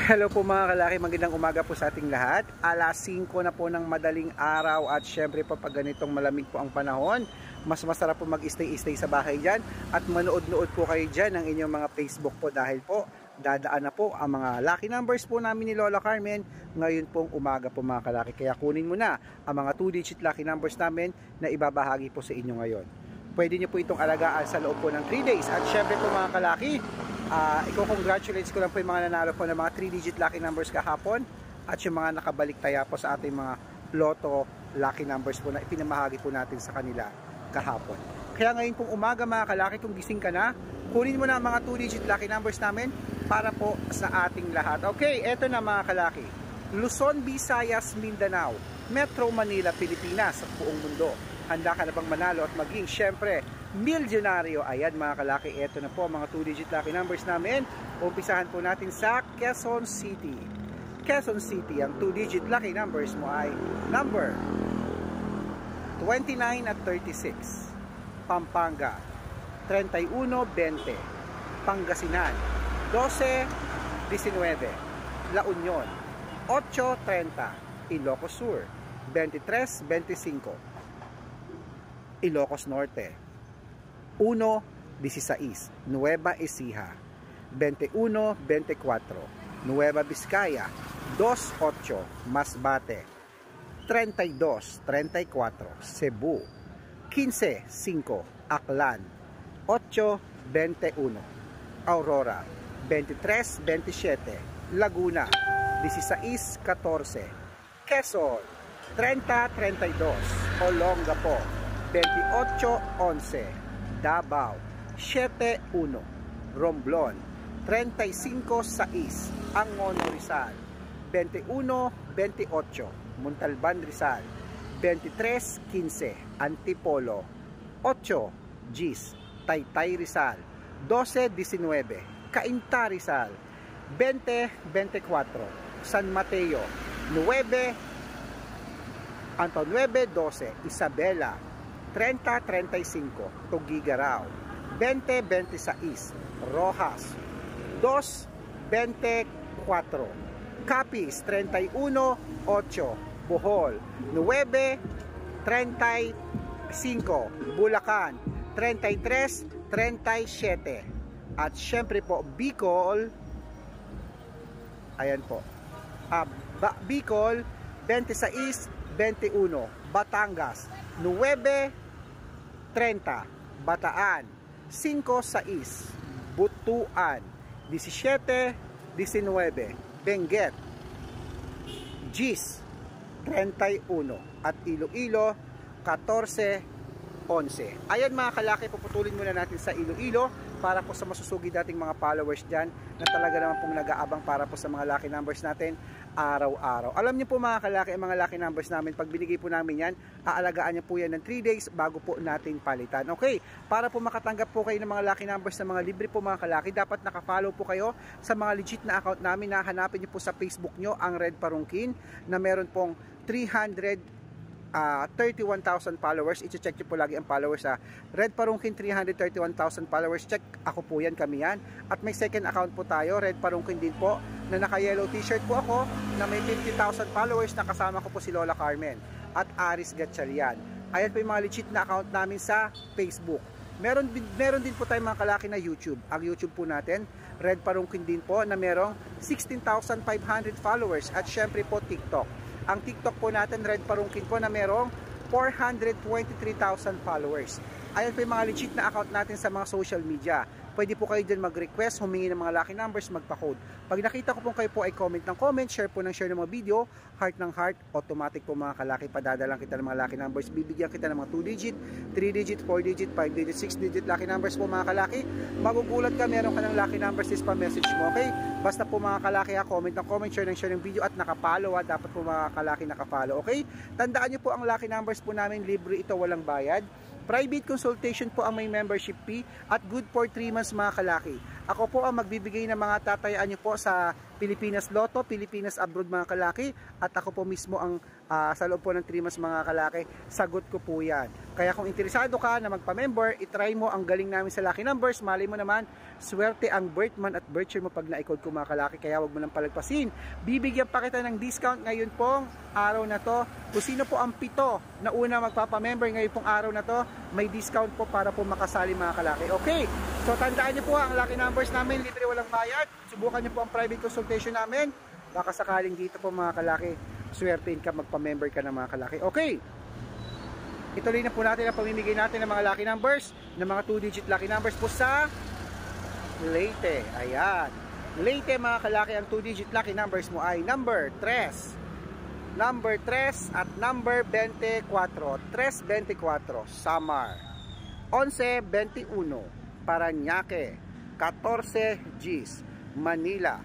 Hello po mga kalaki, magandang umaga po sa ating lahat. Alas 5 na po ng madaling araw at syempre po pag ganitong malamig po ang panahon, mas masarap po mag-stay sa bahay dyan at manood-nood po kayo dyan ng inyong mga Facebook po dahil po dadaan na po ang mga lucky numbers po namin ni Lola Carmen ngayon pong umaga po mga kalaki. Kaya kunin mo na ang mga 2-digit lucky numbers namin na ibabahagi po sa inyo ngayon. Pwede nyo po itong alagaan sa loob po ng 3 days at syempre po mga kalaki, i-congratulates ko lang po yung mga nanalo po ng mga 3-digit lucky numbers kahapon at yung mga nakabalik taya po sa ating mga loto lucky numbers po na ipinamahagi po natin sa kanila kahapon. Kaya ngayon pong umaga mga kalaki, kung gising ka na, kunin mo na ang mga 2-digit lucky numbers namin para po sa ating lahat. Okay, eto na mga kalaki. Luzon, Visayas, Mindanao, Metro Manila, Pilipinas at buong mundo. Handa ka na bang manalo at maging syempre milyonaryo? Ayan mga kalaki, eto na po mga 2-digit lucky numbers namin. Umpisahan po natin sa Quezon City. Quezon City, ang 2-digit lucky numbers mo ay number 29 at 36. Pampanga 31-20. Pangasinan 12-19. La Union 8-30. Ilocos Sur 23-25. Ilocos Norte 1-16. Nueva Ecija 21-24. Nueva Vizcaya 2-8. Masbate 32-34. Cebu 15-5. Aklan 8-21. Aurora 23-27. Laguna 16-14. Quezon 30-32. Olongapo 28-11. Davao 7-1. Romblon 35-6. Angono Rizal 21-28. Montalban Rizal 23-15. Antipolo 8 Gis. Taytay Rizal 12-19. Cainta Rizal 20-24. San Mateo 9-12. Isabela 30-35. Tuguegarao 20-26. Rojas 2-24. Capiz 31-8. Bohol 9-35. Bulacan 33-37. At syempre po Bicol, ayan po, Bicol 26-21. Batangas 9-30. Bataan 5-6. Butuan 17-19. Benguet Gis 31. At Iloilo 14-11. Ayan mga kalaki, puputulin muna natin sa Iloilo para po sa masusugid dating mga followers dyan na talaga naman pong nag-aabang para po sa mga lucky numbers natin araw-araw. Alam niyo po mga kalaki, ang mga lucky numbers namin, pag binigay po namin yan, aalagaan niyo po yan ng 3 days bago po natin palitan. Okay, para po makatanggap po kayo ng mga lucky numbers na mga libre po mga kalaki, dapat nakafollow po kayo sa mga legit na account namin na hanapin niyo po sa Facebook nyo, ang Red Parungkin, na meron pong 31,000 followers. I-check nyo po lagi ang followers sa Red Parungkin. 331,000 followers. Check, ako po yan, kami yan. At may second account po tayo, Red Parungkin din po, na naka-yellow t-shirt po ako, na may 50,000 followers, na kasama ko po si Lola Carmen at Aris Gatchalian. Ayan po yung mga legit na account namin sa Facebook. Meron din po tayong mga kalaki na YouTube. Ang YouTube po natin, Red Parungkin din po, na merong 16,500 followers. At syempre po TikTok. Ang TikTok po natin, Red Parungkin po, na merong 423,000 followers. Ayan po yung mga legit na account natin sa mga social media. Pwede po kayo dyan mag-request, humingi ng mga lucky numbers, magpa-code. Pag nakita ko po kayo po ay comment ng comment, share po ng share ng mga video, heart ng heart, automatic po mga kalaki, padadalang kita ng mga lucky numbers. Bibigyan kita ng mga 2-digit, 3-digit, 4-digit, 5-digit, 6-digit lucky numbers po mga kalaki. Magugulat ka, meron ka ng lucky numbers, is pa-message mo, okay? Basta po mga kalaki, comment ng comment, share ng video at nakapalo, dapat po mga kalaki nakapalo, okay? Tandaan nyo po ang lucky numbers po namin, libre ito, walang bayad. Private consultation po ang may membership fee at good for 3 months mga kalaki. Ako po ang magbibigay ng mga tatayaan nyo po sa Pilipinas Lotto, Pilipinas Abroad mga kalaki, at ako po mismo ang sa loob po ng 3 months mga kalaki, sagot ko po yan. Kaya kung interesado ka na magpa-member, itry mo ang galing namin sa Lucky Numbers. Mali mo naman, swerte ang birth month at birth year mo pag na-code ko mga kalaki, kaya wag mo nang palagpasin. Bibigyan pa kita ng discount ngayon pong araw na to. Kung sino po ang 7 na una magpapa-member ngayon pong araw na to, may discount po para po makasali mga kalaki. Okay, so tandaan niyo po ang Lucky Numbers namin, libre walang bayad. Subukan niyo po ang private consultation namin. Baka sakaling dito po mga kalaki, swertein ka, magpa-member ka ng mga kalaki. Okay, ituloy na po natin ang pamimigay natin ng mga lucky numbers, ng mga 2-digit lucky numbers po sa Leyte. Ayan, Leyte mga kalaki, ang 2-digit lucky numbers mo ay number 3, number 3 at number 24. 324 Samar, 1121 Parañaque, 14 Gis Manila,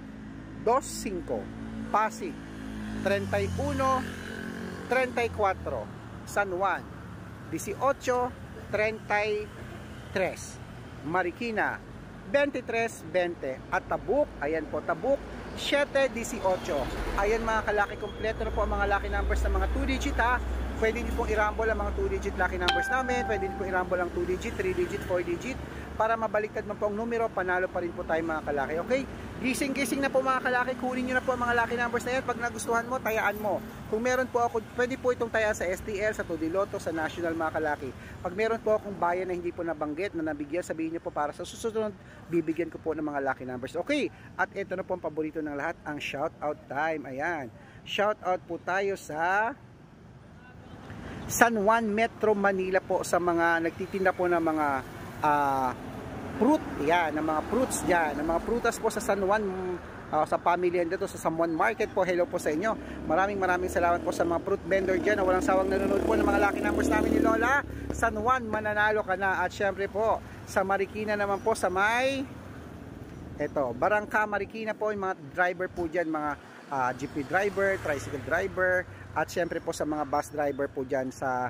25 Pasig, 31-34 San Juan, 18-33 Marikina, 23-20 at Tabuk, ayan po Tabuk, 7-18. Ayan mga kalaki, kompleto na po ang mga lucky numbers ng mga 2-digit ha. Pwede nyo pong i-rumble ang mga 2-digit lucky numbers namin, pwede nyo pong i-rumble ang 2-digit, 3-digit, 4-digit para mabaliktad man po ang numero, panalo pa rin po tayo mga kalaki. Okay? Gising-gising na po mga kalaki, kunin nyo na po ang mga lucky numbers na yan. Pag nagustuhan mo, tayaan mo. Kung meron po ako, pwede po itong taya sa STL, sa Todiloto, sa National mga kalaki. Pag meron po akong bayan na hindi po nabanggit, na nabigyan, sabihin nyo po para sa susunod, bibigyan ko po ng mga lucky numbers. Okay, at ito na po ang paborito ng lahat, ang shout out time. Ayan, shout out po tayo sa San Juan, Metro Manila po, sa mga nagtitinda po ng mga fruit, yan, ng mga fruits dyan, ng mga prutas po sa San Juan, sa pamilya dito sa San Juan Market po. Hello po sa inyo, maraming salamat po sa mga fruit vendor dyan na walang sawang nanonood po ng mga lucky numbers namin ni Lola. San Juan, mananalo ka na. At syempre po sa Marikina naman po, sa may Barangka Marikina po, yung mga driver po dyan, mga jeepney driver, tricycle driver, at syempre po sa mga bus driver po dyan sa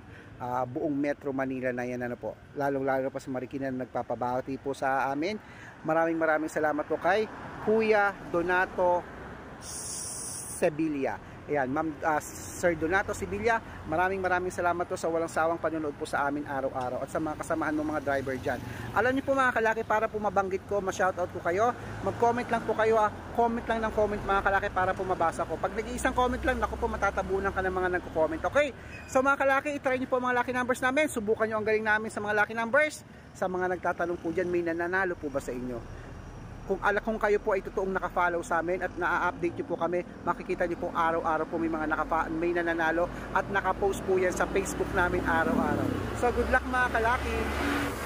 buong Metro Manila na yan, ano po, lalong-lalo po sa Marikina na nagpapabati po sa amin. Maraming salamat po kay Kuya Donato Sevilla. Ayan, Sir Donato Sevilla, maraming salamat po sa walang sawang panonood po sa amin araw-araw at sa mga kasamaan ng mga driver dyan. Alam niyo po mga kalaki, para po mabanggit ko, ma-shoutout ko kayo, mag-comment lang po kayo, comment lang ng comment mga kalaki para po mabasa ko. Pag nag-iisang comment lang, naku po, matatabunan ka ng mga nagko-comment. Okay, so mga kalaki, itry niyo po mga lucky numbers namin, subukan niyo ang galing namin sa mga lucky numbers. Sa mga nagtatanong po dyan, may nananalo po ba sa inyo? Kung kayo po ay totoong naka-follow sa amin at na-update niyo po kami, makikita niyo po araw-araw po may mga may nananalo at naka-post po yan sa Facebook namin araw-araw. So good luck mga kalaki!